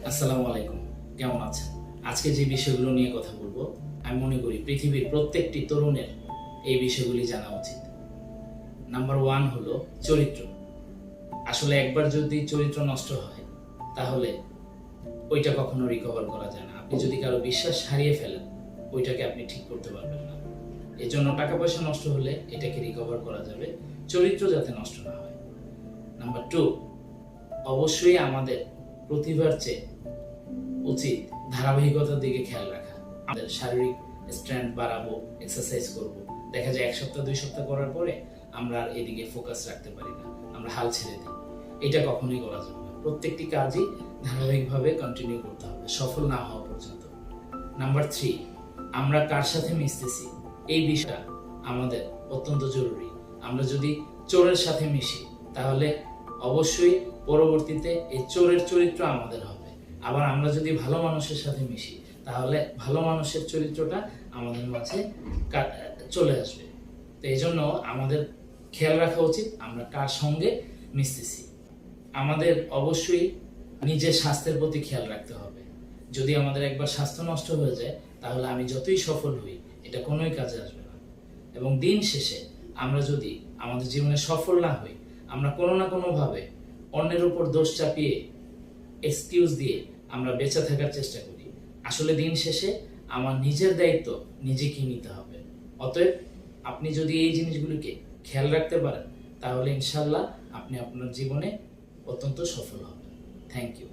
আসসালামু আলাইকুম, কেমন আছেন? আজকে যে বিষয়গুলো নিয়ে কথা বলবো, আমি মনে করি পৃথিবীর প্রত্যেকটি তরুণের এই বিষয়গুলি জানা উচিত। নাম্বার 1 হলো চরিত্র। আসলে একবার যদি চরিত্র নষ্ট হয় তাহলে ওইটা কখনো রিকভার করা যায় না। আপনি যদি কারো বিশ্বাস হারিয়ে ফেলেন, ওইটাকে আপনি ঠিক করতে পারবেন না। এজন্য টাকা পয়সা নষ্ট হলে এটাকে রিকভার করা যাবে, চরিত্র যাতে নষ্ট না হয়। নাম্বার 2, অবশ্যই আমাদের প্রতিভার চেয়ে উচিত ধারাবাহিকতার দিকে খেয়াল রাখা। আমাদের শারীরিক স্ট্রেংথ বাড়াবো, এক্সারসাইজ করব, দেখা যায় 1 সপ্তাহ 2 সপ্তাহ করার পরে আমরা আর এদিকে ফোকাস রাখতে পারি না, আমরা হাল ছেড়ে দিই। এটা কখনোই করা যাবে না। প্রত্যেকটি কাজই ধারাবাহিকভাবে কন্টিনিউ করতে হবে, সফল না হওয়া পর্যন্ত। নাম্বার 3, আমরা কার সাথে মিশতেছি এই বিষয়টা আমাদের অত্যন্ত জরুরি। আমরা যদি চোরের সাথে মিশি তাহলে অবশ্যই পরবর্তীতে এই চোরের চরিত্র আমাদের হবে। আবার আমরা যদি ভালো মানুষের সাথে মিশি তাহলে ভালো মানুষের চরিত্রটা আমাদের মাঝে চলে আসবে। তো এই জন্য আমাদের খেয়াল রাখা উচিত আমরা কার সঙ্গে মিশতেছি। আমাদের অবশ্যই নিজের স্বাস্থ্যের প্রতি খেয়াল রাখতে হবে। যদি আমাদের একবার স্বাস্থ্য নষ্ট হয়ে যায় তাহলে আমি যতই সফল হই এটা কোনোই কাজে আসবে না। এবং দিন শেষে আমরা যদি আমাদের জীবনে সফল না হই, আমরা কোনো না কোনোভাবে অন্যের উপর দোষ চাপিয়ে এক্সকিউজ দিয়ে আমরা বেঁচে থাকার চেষ্টা করি। আসলে দিন শেষে আমার নিজের দায়িত্ব নিজেকেই নিতে হবে। অতএব আপনি যদি এই জিনিসগুলিকে খেয়াল রাখতে পারেন তাহলে ইনশাল্লাহ আপনি আপনার জীবনে অত্যন্ত সফল হবেন। Thank you.